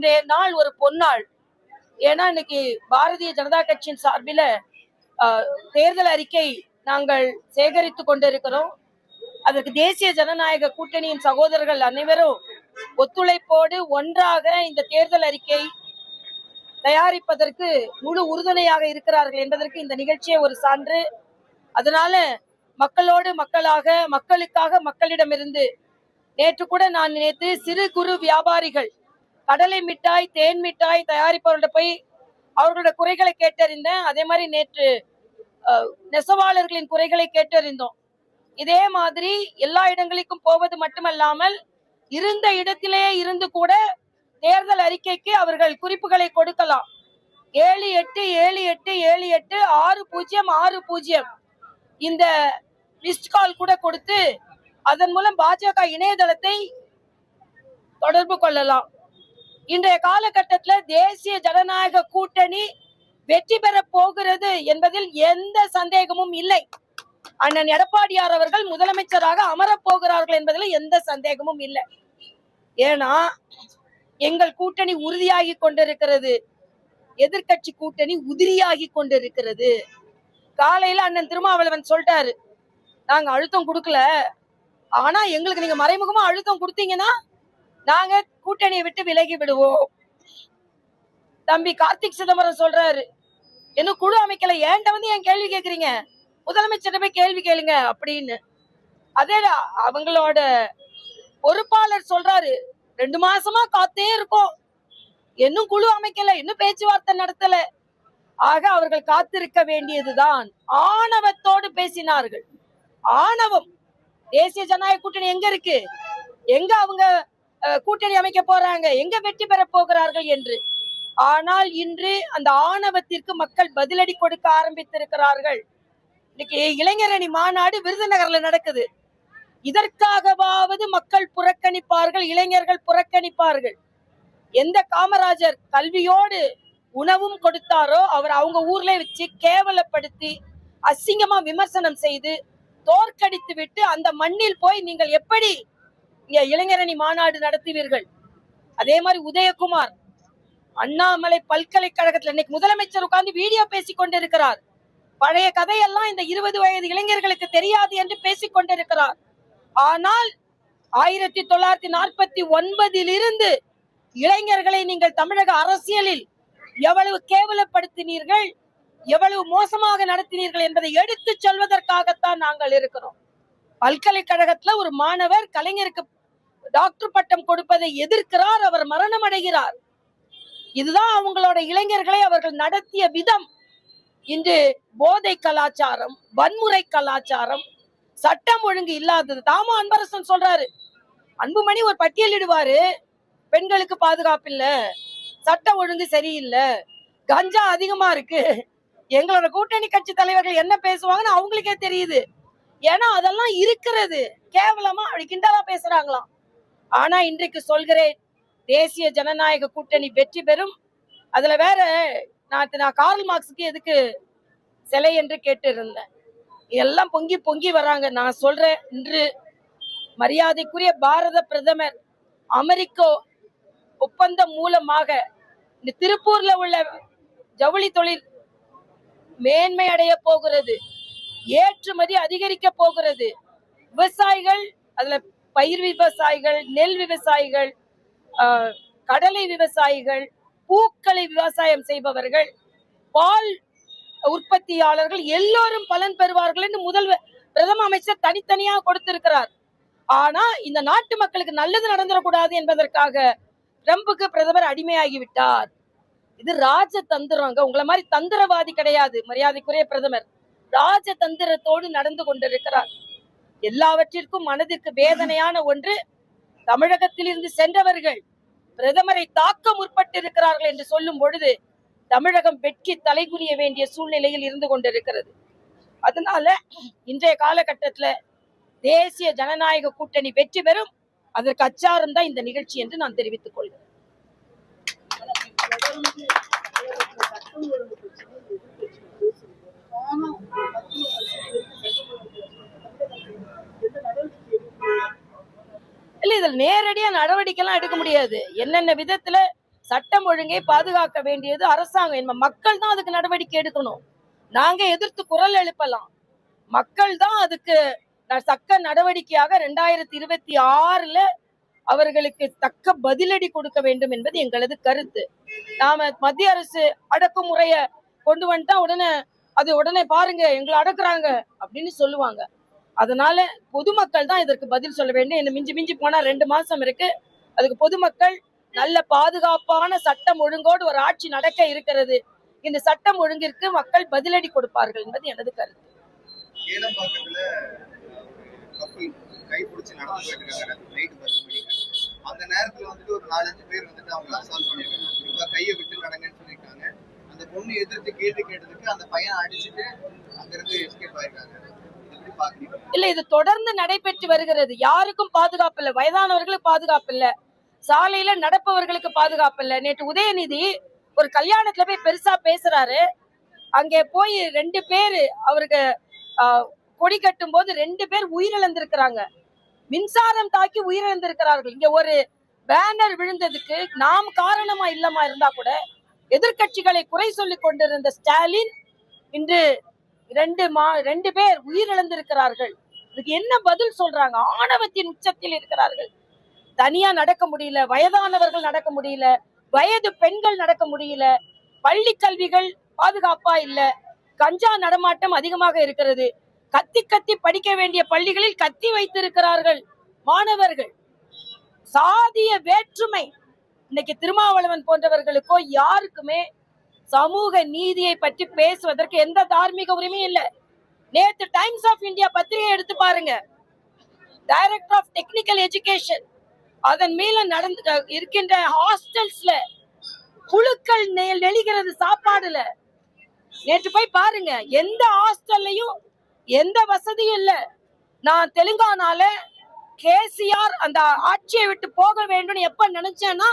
இன்றைய நாள் ஒரு பொன்னாள். ஏன்னா இன்னைக்கு பாரதிய ஜனதா கட்சியின் சார்பில் தேர்தல் அறிக்கை நாங்கள் சேகரித்து கொண்டிருக்கிறோம். அதற்கு தேசிய ஜனநாயக கூட்டணியின் சகோதரர்கள் அனைவரும் ஒத்துழைப்போடு ஒன்றாக இந்த தேர்தல் அறிக்கை தயாரிப்பதற்கு முழு உறுதுணையாக இருக்கிறார்கள் என்பதற்கு இந்த நிகழ்ச்சியே ஒரு சான்று. அதனால மக்களோடு மக்களாக, மக்களுக்காக மக்களிடமிருந்து நேற்று கூட நான் சிறு குறு வியாபாரிகள், கடலை மிட்டாய், தேன் மிட்டாய் தயாரிப்பவர்கள்ட்ட போய் அவர்களோட குறைகளை கேட்டறிந்தேன். அதே மாதிரி நேற்று நெசவாளர்களின் குறைகளை கேட்டறிந்தோம். இதே மாதிரி எல்லா இடங்களுக்கும் போவது மட்டுமல்லாமல் இருந்த இடத்திலே இருந்து கூட தேர்தல் அறிக்கைக்கு அவர்கள் குறிப்புகளை கொடுக்கலாம். 7878786060 இந்த மிஸ்ட் கால் கூட கொடுத்து அதன் மூலம் பாஜக இணையதளத்தை தொடர்பு கொள்ளலாம். இன்றைய காலகட்டத்தில் தேசிய ஜனநாயக கூட்டணி வெற்றி பெற போகிறது என்பதில் எந்த சந்தேகமும் இல்லை. அண்ணன் எடப்பாடியார் அவர்கள் முதலமைச்சராக அமரப்போகிறார்கள் என்பதில் எந்த சந்தேகமும் இல்லை. ஏன்னா எங்கள் கூட்டணி உறுதியாகி கொண்டிருக்கிறது, எதிர்கட்சி கூட்டணி உதிரியாகி கொண்டிருக்கிறது. காலையில அண்ணன் திருமாவளவன் சொல்லிட்டாரு, நாங்க அழுத்தம் கொடுக்கல, ஆனா எங்களுக்கு நீங்க மறைமுகமா அழுத்தம் கொடுத்தீங்கன்னா நாங்க கூட்டணியை விட்டு விலகி விடுவோம். தம்பி கார்த்திக் சிதம்பரம் சொல்றாரு, என்ன குழு அமைக்கல, ஏன்ட்ட வந்து ஏன் கேள்வி கேக்குறீங்க, முதலமைச்சர் போய் கேள்வி கேளுங்க அப்படின்னு. அதே அவங்களோட பொறுப்பாளர் சொல்றாரு, 2 மாசமா காத்தே இருக்கோம், இன்னும் குழு அமைக்கல, இன்னும் பேச்சுவார்த்தை நடத்தல. ஆக அவர்கள் காத்திருக்க வேண்டியதுதான். ஆணவத்தோடு பேசினார்கள். ஆணவம். தேசிய ஜனநாயக கூட்டணி எங்க இருக்கு, எங்க அவங்க கூட்டணி அமைக்க போறாங்க, எங்க வெற்றி பெற போகிறார்கள் என்று. ஆனால் இன்று அந்த ஆணவத்திற்கு மக்கள் பதிலடி கொடுக்க ஆரம்பித்திருக்கிறார்கள். இன்னைக்கு இளைஞரணி மாநாடு விருதுநகர்ல நடக்குது. இதற்காகவாவது மக்கள் புறக்கணிப்பார்கள், இளைஞர்கள் புறக்கணிப்பார்கள். எந்த காமராஜர் கல்வியோடு உணவும் கொடுத்தாரோ அவர் அவங்க ஊர்ல வச்சு கேவலப்படுத்தி அசிங்கமா விமர்சனம் செய்து தோற்கடித்து விட்டு அந்த மண்ணில் போய் நீங்கள் எப்படி இளைஞரணி மாநாடு நடத்துவீர்கள்? அதே மாதிரி உதயகுமார் அண்ணாமலை பல்கலைக்கழகத்துல இன்னைக்கு முதலமைச்சர் உட்கார்ந்து வீடியோ பேசிக் கொண்டிருக்கிறார். பழைய கதையெல்லாம் இந்த 20 வயது இளைஞர்களுக்கு தெரியாது என்று பேசிக் கொண்டிருக்கிறார். ஆனால் 1949 இருந்து இளைஞர்களை நீங்கள் தமிழக அரசியலில் எவ்வளவு கேவலப்படுத்தினீர்கள், எவ்வளவு மோசமாக நடத்தினீர்கள் என்பதை எடுத்து சொல்வதற்காகத்தான் நாங்கள் இருக்கிறோம். பல்கலைக்கழகத்துல ஒரு மாணவர் கலைஞருக்கு டாக்டர் பட்டம் கொடுப்பதை எதிர்க்கிறார், அவர் மரணம் அடைகிறார். இதுதான் அவங்களோட இளைஞர்களை அவர்கள் நடத்திய விதம். இன்று போதை கலாச்சாரம், வன்முறை கலாச்சாரம், சட்டம் ஒழுங்கு இல்லாதது. தாமா அன்பரசன் சொல்றாரு, அன்புமணி ஒரு பட்டியலிடுவாரு, பெண்களுக்கு பாதுகாப்பு இல்ல, சட்ட ஒழுங்கு சரியில்லை, கஞ்சா அதிகமா இருக்கு. எங்களோட கூட்டணி கட்சி தலைவர்கள் என்ன பேசுவாங்கன்னு அவங்களுக்கே தெரியுது. ஏன்னா அதெல்லாம் இருக்கிறது. கேவலமா அப்படி கிண்டலா பேசுறாங்களாம். ஆனா இன்றைக்கு சொல்கிறேன், தேசிய ஜனநாயக கூட்டணி வெற்றி பெறும். அதுல வேற நான் கார்ல் மார்க்ஸுக்கு எதுக்கு சிலை என்று கேட்டு இருந்தேன். எல்லாம் பொங்கி பொங்கி வராங்க. நான் சொல்றேன், இன்று மரியாதைக்குரிய பாரத பிரதமர் அமெரிக்க ஒப்பந்தம் மூலமாக இந்த திருப்பூர்ல உள்ள ஜவுளி தொழில் மேன்மை அடைய போகிறது, ஏற்றுமதி அதிகரிக்க போகிறது. விவசாயிகள், அதுல பயிர் விவசாயிகள், நெல் விவசாயிகள், கடலை விவசாயிகள், பூக்களை விவசாயம் செய்பவர்கள், பால் உற்பத்தியாளர்கள் எல்லோரும் பலன் பெறுவார்கள் என்று பிரதம அமைச்சர் தனித்தனியாக கொடுத்திருக்கிறார். ஆனா இந்த நாட்டு மக்களுக்கு நல்லது நடந்துடக்கூடாது என்பதற்காக ட்ரம்புக்கு பிரதமர் அடிமையாகிவிட்டார். இது ராஜதந்திரங்க. உங்களை மாதிரி தந்திரவாதி கிடையாது மரியாதைக்குரிய பிரதமர். ராஜதந்திரத்தோடு நடந்து கொண்டிருக்கிறார். எல்லாவற்றிற்கும் மனதிற்கு வேதனையான ஒன்று, தமிழகத்தில் இருந்து சென்றவர்கள் பிரதமரை தாக்க முற்பட்டிருக்கிறார்கள் என்று சொல்லும் பொழுது தமிழகம் வெட்கி தலைகுனிய வேண்டிய சூழ்நிலையில் இருந்து கொண்டிருக்கிறது. அதனால இன்றைய காலகட்டத்துல தேசிய ஜனநாயக கூட்டணி வெற்றி பெறும். அதற்கு அச்சாரம் தான் இந்த நிகழ்ச்சி என்று நான் தெரிவித்துக் கொள்கிறேன். இல்ல, இதுல நேரடியா நடவடிக்கை எல்லாம் எடுக்க முடியாது. என்னென்ன விதத்துல சட்டம் ஒழுங்கை பாதுகாக்க வேண்டியது அரசாங்கம். மக்கள் தான் அதுக்கு நடவடிக்கை எடுக்கணும். நாங்க எதிர்த்து குரல் எழுப்பலாம், மக்கள் தான் அதுக்கு தக்க நடவடிக்கையாக 2026ல அவர்களுக்கு தக்க பதிலடி கொடுக்க வேண்டும் என்பது எங்களது கருத்து. நாம மத்திய அரசு அடக்குமுறைய கொண்டு வந்துட்டா உடனே பாருங்க எங்களை அடக்குறாங்க அப்படின்னு சொல்லுவாங்க. அதனால பொதுமக்கள் தான் இதற்கு பதில் சொல்ல வேண்டும். என்ன மிஞ்சி போனா 2 மாசம் இருக்கு. அதுக்கு பொதுமக்கள் நல்ல பாதுகாப்பான சட்டம் ஒழுங்கோடு ஒரு ஆட்சி நடக்க இருக்கிறது. இந்த சட்டம் ஒழுங்கிற்கு மக்கள் பதிலடி கொடுப்பார்கள் என்பது எனது கருத்து. அந்த நேரத்துல வந்துட்டு ஒரு 4-5 பேர் வந்துட்டு அவங்க அசால்ட் பண்ணிருக்காங்க. கையை விட்டு நடங்கன்னு சொல்லியிருக்காங்க. அந்த பொண்ணு எதிர்த்து கேள்வி கேட்டதுக்கு அந்த பையன் அடிச்சுட்டு அங்கிருந்து எஸ்கேப் ஆயிருக்காங்க. இல்ல, இது தொடர்ந்து நடைபெற்று வருகிறது. யாருக்கும் பாதுகாப்பு இல்ல, வயதானவர்களுக்கு பாதுகாப்பு இல்ல, சாலையில நடப்பவர்களுக்கு பாதுகாப்பு இல்ல. நேற்று உதயநிதி ஒரு கல்யாணத்துல போய் பெருசா பேசுறாரு. அங்கே போய் 2 பேரு அவருக்கு கொடி கட்டும் போது 2 பேர் உயிரிழந்திருக்கிறாங்க. மின்சாரம் தாக்கி உயிரிழந்திருக்கிறார்கள். இங்க ஒரு பேனர் விழுந்ததுக்கு நாம் காரணமா இல்லமா இருந்தா கூட எதிர்கட்சிகளை குறை சொல்லிக் கொண்டிருந்த ஸ்டாலின் இன்று 2 பேர் உயிரிழந்திருக்கிறார்கள். இதுக்கு என்ன பதில் சொல்றாங்க? ஆணவத்தின் உச்சத்தில் இருக்கிறார்கள். தனியா நடக்க முடியல, வயதானவர்கள் நடக்க முடியல, வயது பெண்கள் நடக்க முடியல, பள்ளி கல்விகள் பாதுகாப்பா இல்ல, கஞ்சா நடமாட்டம் அதிகமாக இருக்கிறது. கத்தி படிக்க வேண்டிய பள்ளிகளில் கத்தி வைத்திருக்கிறார்கள் மாணவர்கள். சாதிய வேற்றுமை. இன்னைக்கு திருமாவளவன் போன்றவர்களுக்கோ யாருக்குமே சமூக நீதியை பற்றி பேசுவதற்கு எந்த தார்மீக உரிமையும் இல்லை. நேற்று டைம்ஸ் ஆஃப் இந்தியா பத்திரிகை எடுத்து பாருங்க. டைரக்டர் ஆஃப் டெக்னிக்கல் எஜுகேஷன் அதன் மேல நடந்து இருக்கின்ற ஹாஸ்டல்ஸ்ல புழுக்கள் நெளிகிறது சாப்பாடுல. நேற்று போய் பாருங்க, எந்த ஹாஸ்டல்லையும் எந்த வசதியும் இல்ல. நான் தெலுங்கானால கேசிஆர் அந்த ஆட்சியை விட்டு போக வேண்டும் எப்ப நினைச்சேன்னா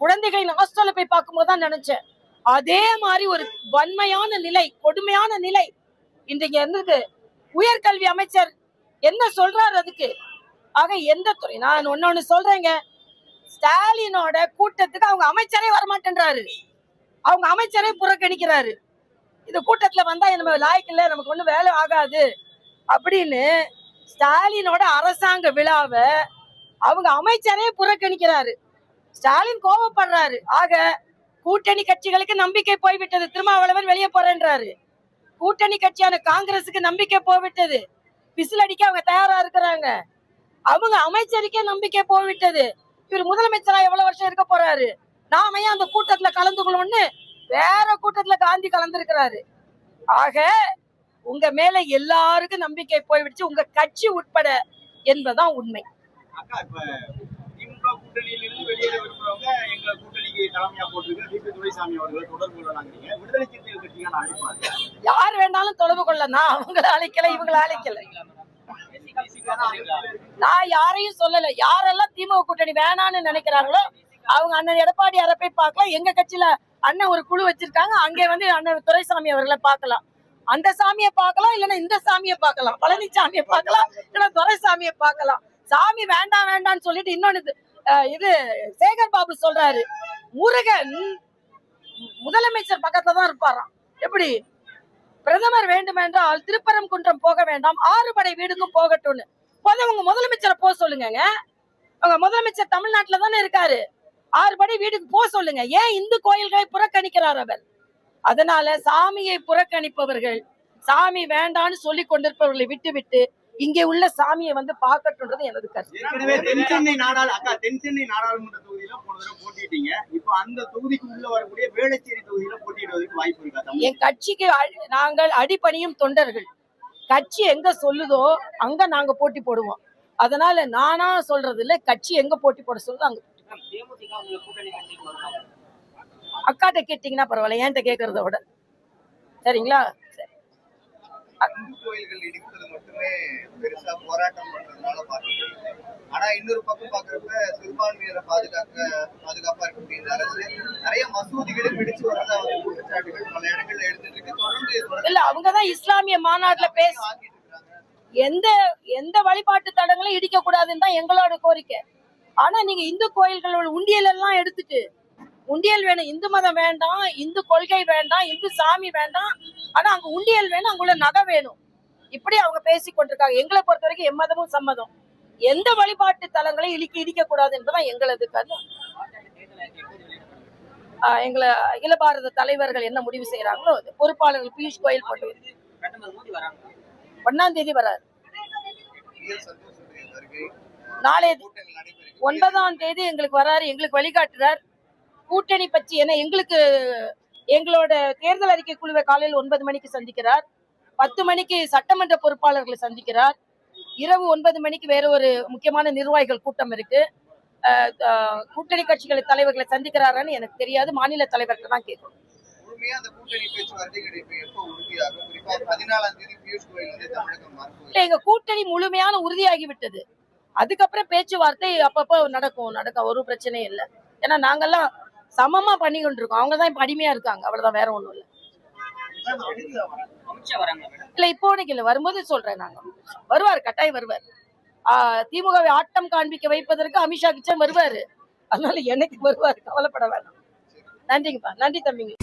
குழந்தைகளின் ஹாஸ்டல்ல போய் பார்க்கும்போது தான் நினைச்சேன். அதே மாதிரி ஒரு வன்மையான நிலை, கொடுமையான நிலை இன்றைக்கு இருந்தது. உயர்கல்வி அமைச்சர் என்ன சொல்றாரு அதுக்கு? ஆக எந்த துறை? நான் ஒன்னொன்னு சொல்றேங்க, ஸ்டாலினோட கூட்டத்துக்கு அவங்க அமைச்சரே வரமாட்டேன்றாரு, அவங்க அமைச்சரே புறக்கணிக்கிறாரு. இந்த கூட்டத்துல வந்தா நம்ம லாய்க்கு இல்ல, நமக்கு ஒண்ணும் வேலை ஆகாது அப்படின்னு ஸ்டாலினோட அரசாங்க விழாவை அவங்க அமைச்சரே புறக்கணிக்கிறாரு. ஸ்டாலின் கோபப்படுறாரு. ஆக கூட்டணி கட்சிகளுக்கு நம்பிக்கை போய்விட்டது. திருமாவளவன் வெளியே போறேன்றாரு. கூட்டணி கட்சியான காங்கிரசுக்கு நம்பிக்கை போய்விட்டது. பிசில் அடிக்க அவங்க தயாரா இருக்கிறாங்க. அவங்க அமைச்சருக்கே நம்பிக்கை போய்விட்டது. இவர் முதலமைச்சரா எவ்வளவு வருஷம் இருக்க போறாரு? நாம ஏன் அந்த கூட்டத்துல கலந்துக்கணும்னு வேற கூட்டத்துல காந்தி கலந்துருக்கிறாரு. ஆக உங்க மேல எல்லாருக்கும் நம்பிக்கை போய்விடுச்சு, உங்க கட்சி உட்பட என்பதுதான் உண்மை. கூட்டணியிலிருந்து வெளியேற விரும்புறவங்க எங்க கூட்டணிக்கு தலைமையா போட்டிருக்க டிபி துரைசாமி அவர்களை தொடர்பு கொள்ளலாங்கிறீங்க. விடுதலை சிறுத்தைகள் கட்சிக்கான அழைப்பாங்க. யார் வேணாலும் தொடர்பு கொள்ளலாம். அவங்கள அழைக்கல, இவங்களை அழைக்கல. நான் யாரையும் சொல்லல. யாரெல்லாம் திமுக கூட்டணி வேணான்னு நினைக்கிறாங்களோ அவங்க அண்ணன் எடப்பாடி அரப்பை பார்க்கலாம். எங்க கட்சியில அண்ணன் ஒரு குழு வச்சிருக்காங்க, அங்கே வந்து அண்ணன் துரைசாமி அவர்களை பார்க்கலாம். அந்த சாமியை பார்க்கலாம், இல்லைன்னா இந்த சாமியை பார்க்கலாம், பழனிசாமியை பார்க்கலாம், இல்லைன்னா துரைசாமியை பார்க்கலாம். சாமி வேண்டாம் வேண்டாம்னு சொல்லிட்டு இன்னொன்னு இது சேகர் பாபு சொல்றாரு, முருகன் முதலமைச்சர் பக்கத்துல தான் இருப்பாராம். எப்படி? பிரதமர் வேண்டும் என்றால் திருப்பரங்குன்றம் போக வேண்டாம், 6 படை வீடுக்கும் போகட்டும்னு. உங்க முதலமைச்சரை போக சொல்லுங்க. அவங்க முதலமைச்சர் தமிழ்நாட்டுல தானே இருக்காரு. 6 படை வீடுக்கு போக சொல்லுங்க. ஏன் இந்து கோயில்களை புறக்கணிக்கிறார் அவர்? அதனால சாமியை புறக்கணிப்பவர்கள், சாமி வேண்டான்னு சொல்லி கொண்டிருப்பவர்களை விட்டு இங்கே உள்ள சாமியை வந்து பார்க்கட்டும்ன்றது எனது கருத்து. தென் சென்னை நாடாளுமன்ற தொகுதியில போன தடவை போட்டிட்டீங்க. இப்ப அந்த தொகுதிக்கு உள்ள வரக்கூடிய வேளச்சேரி தொகுதியில போட்டியிடுவதற்கு வாய்ப்பு இருக்கா? என் கட்சிக்கு நாங்கள் அடிபணியும் தொண்டர்கள். கட்சி எங்க சொல்லுதோ அங்க நாங்க போட்டி போடுவோம். அதனால நானா சொல்றது இல்ல, கட்சி எங்க போட்டி போட சொல்லுதோ அங்க. அக்காட்ட கேட்டீங்கன்னா பரவாயில்ல, என்கிட்ட கேட்கறத விட. சரிங்களா? கோயில்கள் இடிப்பது மட்டுமே பெருசா போராட்டம் பண்றதுனால பாக்குறீங்க. ஆனா இன்னொரு பக்கம் பாக்குறப்ப சிறுபான்மையினரை பாதுகாப்பா இருக்கக்கூடிய அரசு நிறைய மசூதிகளும் இடிச்சு வரதா குற்றச்சாட்டுகள் பல இடங்கள்ல எடுத்துட்டு இருக்கு. தொடர்ந்து இல்ல, அவங்கதான் இஸ்லாமிய மாநாட்டுல பேச எந்த வழிபாட்டு தடங்களும் இடிக்க கூடாதுன்னு தான் எங்களோட கோரிக்கை. ஆனா நீங்க இந்து கோயில்களோட உண்டியல் எல்லாம் எடுத்துட்டு உண்டியல் வேணும், இந்து மதம் வேண்டாம், இந்து கொள்கை வேண்டாம், இந்து சாமி வேண்டாம், ஆனா அங்க உண்டியல் வேணும், அங்குள்ள நகை வேணும். இப்படி அவங்க பேசி கொண்டிருக்காங்க. எங்களை பொறுத்த வரைக்கும் எம்மதமும் சம்மதம். எந்த வழிபாட்டு தலங்களை இடிக்க கூடாது என்பதுதான் எங்களது கருத்து. எங்களை அகில பாரத தலைவர்கள் என்ன முடிவு செய்யறாங்களோ அது. பொறுப்பாளர்கள் பியூஷ் கோயல் போட்டு 1ஆம் தேதி வராரு. நாளை 9ஆம் தேதி எங்களுக்கு வராரு, எங்களுக்கு வழிகாட்டுறார். கூட்டணி பற்றி என்ன எங்களுக்கு எங்களோட தேர்தல் அறிக்கை குழுவை காலையில் 9 மணிக்கு சந்திக்கிறார், 10 மணிக்கு சட்டமன்ற பொறுப்பாளர்களை சந்திக்கிறார், இரவு 9 மணிக்கு வேற ஒரு முக்கியமான நிர்வாகிகள் கூட்டம் இருக்கு. கூட்டணி கட்சிகள் தலைவர்களை சந்திக்கிறாரான்னு எனக்கு தெரியாது, மாநில தலைவர்கள் தான் கேட்கணும். எங்க கூட்டணி முழுமையான உறுதியாகிவிட்டது. அதுக்கப்புறம் பேச்சுவார்த்தை அப்பப்போ நடக்கும், ஒரு பிரச்சனையும் இல்லை. ஏன்னா நாங்கெல்லாம் சமமா பண்ணி கொண்டிருக்கோம், அவங்கதான் இப்ப அடிமையா இருக்காங்க, அவ்வளவுதான், வேற ஒண்ணும் இல்லை. இல்ல இப்போதைக்கு இல்ல, வரும்போது சொல்றேன். நாங்க வருவார், கட்டாயம் வருவார். திமுகவை ஆட்டம் காண்பிக்க வைப்பதற்கு அமித்ஷா கிச்சன் வருவாரு, அதனால என்னைக்கு வருவாரு, கவலைப்பட வேண்டாம். நன்றிங்கப்பா, நன்றி தம்பிங்க.